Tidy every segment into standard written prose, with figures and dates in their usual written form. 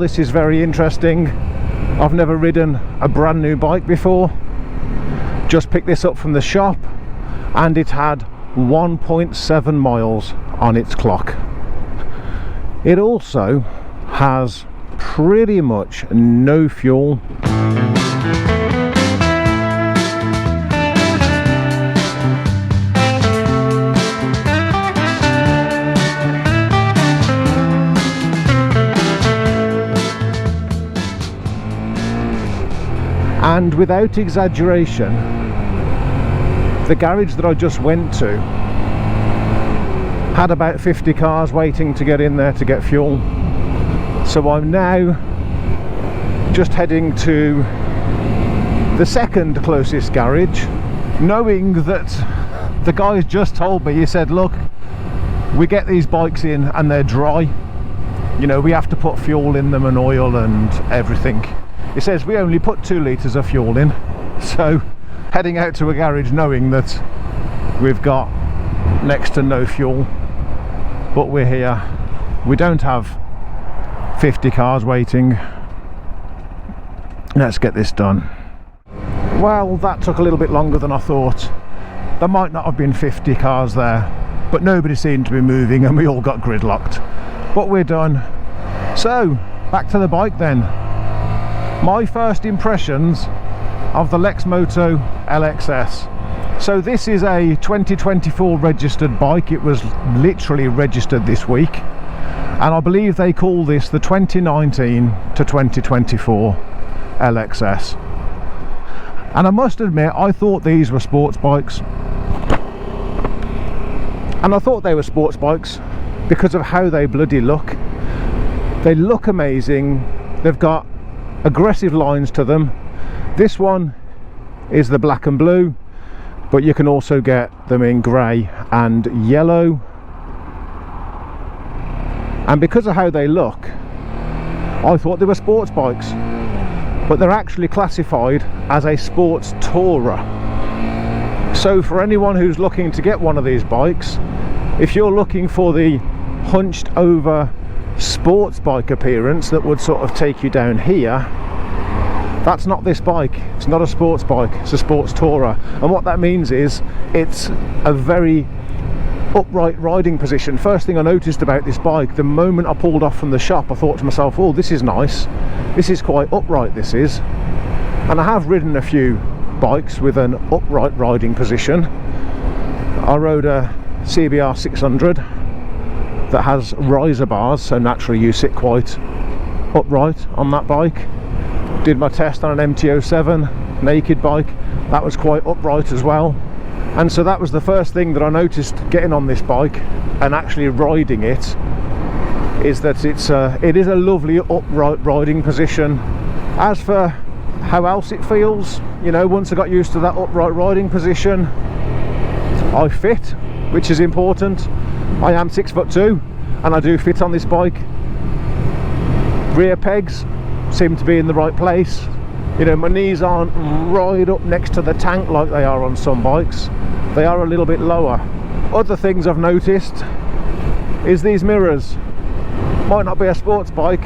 this is very interesting. I've never ridden a brand new bike before. Just picked this up from the shop and it had 1.7 miles on its clock. It also has pretty much no fuel. And without exaggeration, the garage that I just went to had about 50 cars waiting to get in there to get fuel. So I'm now just heading to the second closest garage, knowing that the guys just told me, he said, look, we get these bikes in and they're dry, you know, we have to put fuel in them and oil and everything. He says we only put 2 litres of fuel in. So heading out to a garage knowing that we've got next to no fuel, but we're here, we don't have 50 cars waiting. Let's get this done. Well, that took a little bit longer than I thought. There might not have been 50 cars there, but nobody seemed to be moving and we all got gridlocked. But we're done. So back to the bike then. My first impressions of the Lexmoto LXS. So this is a 2024 registered bike. It was literally registered this week, and I believe they call this the 2019 to 2024 LXS. And I must admit, I thought these were sports bikes, and I thought they were sports bikes because of how they bloody look. They look amazing. They've got aggressive lines to them. This one is the black and blue, but you can also get them in grey and yellow. And because of how they look, I thought they were sports bikes, but they're actually classified as a sports tourer. So for anyone who's looking to get one of these bikes, if you're looking for the hunched over sports bike appearance that would sort of take you down here, that's not this bike. It's not a sports bike, it's a sports tourer. And what that means is it's a very upright riding position. First thing I noticed about this bike, the moment I pulled off from the shop, I thought to myself, oh, this is nice, this is quite upright, this is. And I have ridden a few bikes with an upright riding position. I rode a CBR 600 that has riser bars, so naturally you sit quite upright on that bike. Did my test on an MT-07 naked bike, that was quite upright as well. And so that was the first thing that I noticed getting on this bike and actually riding it, is that it is a lovely upright riding position. As for how else it feels, you know, once I got used to that upright riding position, I fit, which is important. I am 6'2" and I do fit on this bike. Rear pegs seem to be in the right place. You know, my knees aren't right up next to the tank like they are on some bikes. They are a little bit lower. Other things I've noticed is these mirrors. Might not be a sports bike,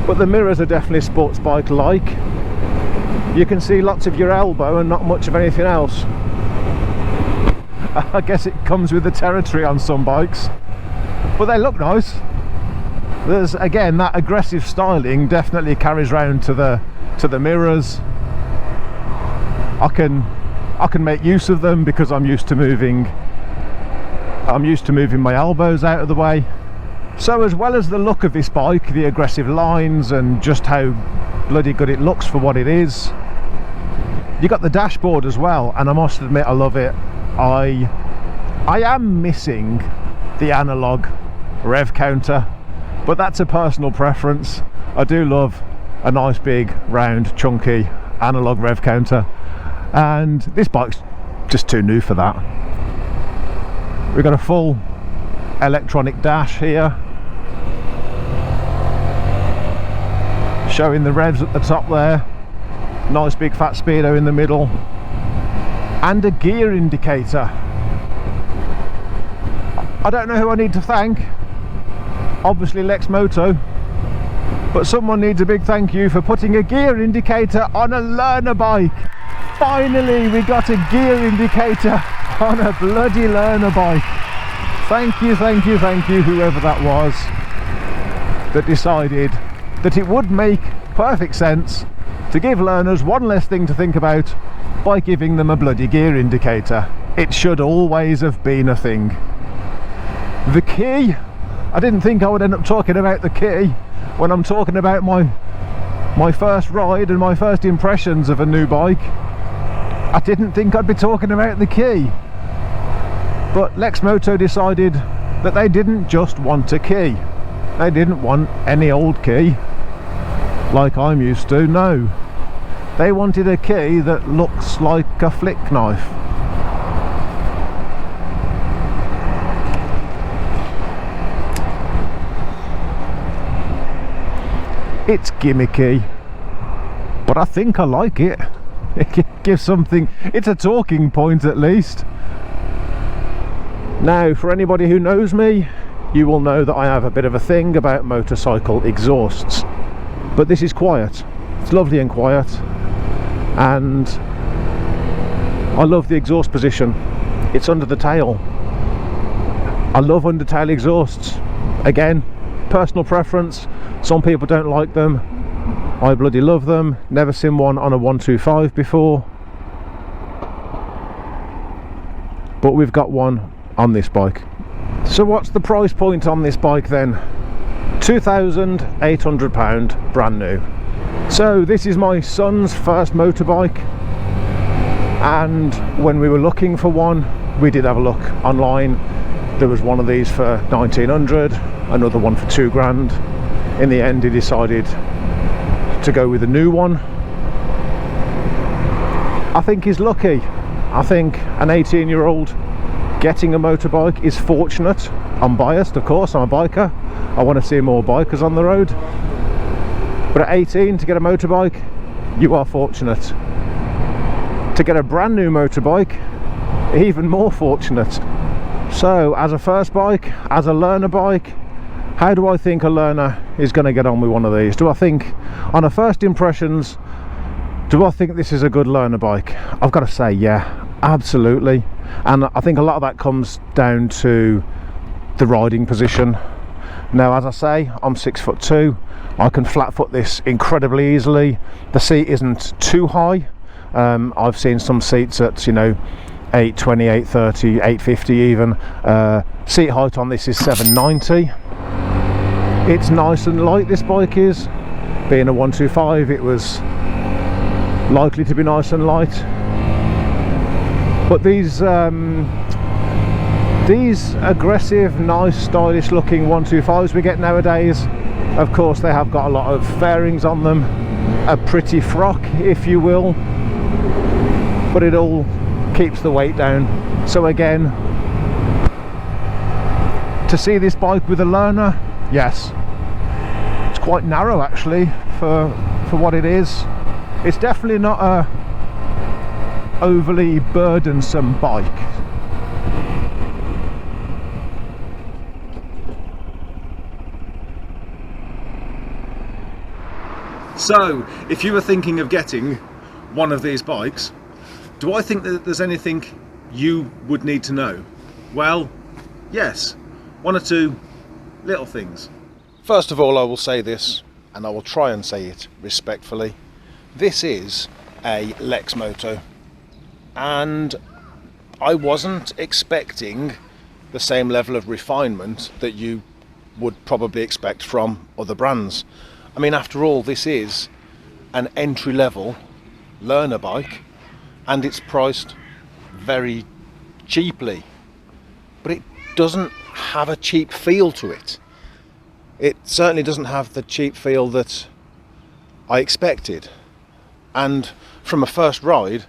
but the mirrors are definitely sports bike like. You can see lots of your elbow and not much of anything else. I guess it comes with the territory on some bikes, but they look nice. There's, again, that aggressive styling definitely carries round to the mirrors. I can make use of them because I'm used to moving my elbows out of the way. So as well as the look of this bike, the aggressive lines and just how bloody good it looks for what it is, you got the dashboard as well, and I must admit I love it. I am missing the analog rev counter, but that's a personal preference. I do love a nice big round chunky analog rev counter, and this bike's just too new for that. We've got a full electronic dash here, showing the revs at the top there, nice big fat speedo in the middle, and a gear indicator. I don't know who I need to thank. Obviously Lexmoto, but someone needs a big thank you for putting a gear indicator on a learner bike. Finally we got a gear indicator on a bloody learner bike. Thank you, thank you, thank you, whoever that was that decided that it would make perfect sense to give learners one less thing to think about by giving them a bloody gear indicator. It should always have been a thing. The key, I didn't think I would end up talking about the key when I'm talking about my first ride and my first impressions of a new bike. I didn't think I'd be talking about the key, but Lexmoto decided that they didn't just want a key. They didn't want any old key like I'm used to, no. They wanted a key that looks like a flick knife. It's gimmicky, but I think I like it. It gives something, it's a talking point at least. Now, for anybody who knows me, you will know that I have a bit of a thing about motorcycle exhausts. But this is quiet, it's lovely and quiet, and I love the exhaust position. It's under the tail. I love undertail exhausts. Again, personal preference. Some people don't like them. I bloody love them. Never seen one on a 125 before, but we've got one on this bike. So what's the price point on this bike then? £2,800 brand new. So this is my son's first motorbike, and when we were looking for one, we did have a look online. There was one of these for 1900, another one for 2 grand. In the end he decided to go with a new one. I think he's lucky. I think an 18-year-old getting a motorbike is fortunate. I'm biased, of course, I'm a biker. I want to see more bikers on the road. But at 18 to get a motorbike, you are fortunate. To get a brand new motorbike, even more fortunate. So as a first bike, as a learner bike, how do I think a learner is going to get on with one of these? Do I think, on a first impressions, do I think this is a good learner bike? I've got to say, yeah, absolutely. And I think a lot of that comes down to the riding position. Now, as I say, I'm 6'2". I can flat foot this incredibly easily. The seat isn't too high. I've seen some seats at, you know, 820, 830, 850 even. Seat height on this is 790. It's nice and light, this bike is. Being a 125, it was likely to be nice and light. But these aggressive, nice, stylish looking 125s we get nowadays, of course they have got a lot of fairings on them, a pretty frock if you will, but it all keeps the weight down. So again, to see this bike with a learner, yes, it's quite narrow actually for what it is. It's definitely not a overly burdensome bike. So, if you were thinking of getting one of these bikes, do I think that there's anything you would need to know? Well, yes, one or two little things. First of all, I will say this, and I will try and say it respectfully. This is a Lexmoto, and I wasn't expecting the same level of refinement that you would probably expect from other brands. I mean, after all, this is an entry-level learner bike, and it's priced very cheaply, but it doesn't have a cheap feel to it. It certainly doesn't have the cheap feel that I expected. And from a first ride,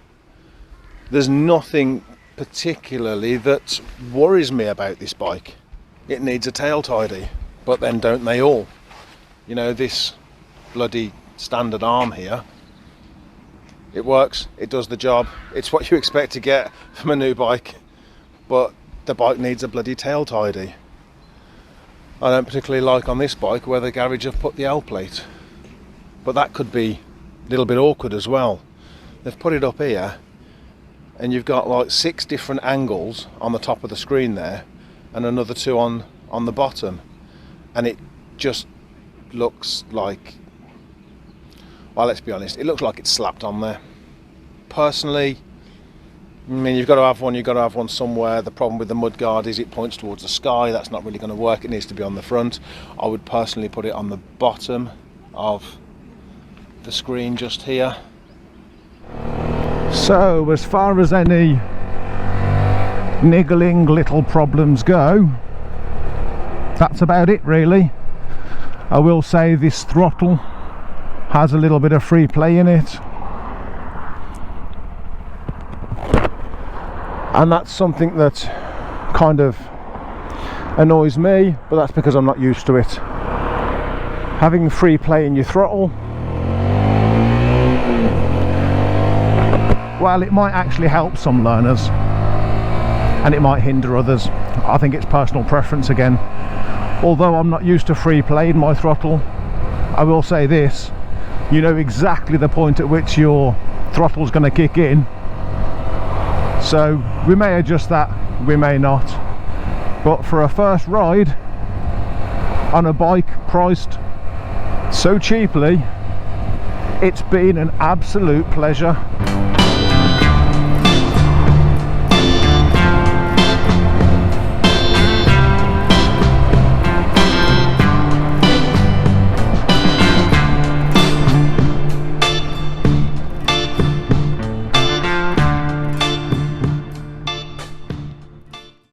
there's nothing particularly that worries me about this bike. It needs a tail tidy, but then don't they all? You know, this bloody standard arm here, it works, it does the job, it's what you expect to get from a new bike, but the bike needs a bloody tail tidy. I don't particularly like on this bike where the garage have put the L plate, but that could be a little bit awkward as well. They've put it up here and you've got like 6 different angles on the top of the screen there and another 2 on the bottom, and it just looks like, well, let's be honest, it looks like it's slapped on there. Personally, I mean, you've got to have one somewhere. The problem with the mudguard is it points towards the sky. That's not really going to work. It needs to be on the front. I would personally put it on the bottom of the screen just here. So as far as any niggling little problems go, that's about it really. I will say this throttle has a little bit of free play in it, and that's something that kind of annoys me, but that's because I'm not used to it. Having free play in your throttle, well, it might actually help some learners and it might hinder others. I think it's personal preference again. Although I'm not used to free play in my throttle, I will say this: you know exactly the point at which your throttle's going to kick in. So we may adjust that, we may not. But for a first ride on a bike priced so cheaply, it's been an absolute pleasure.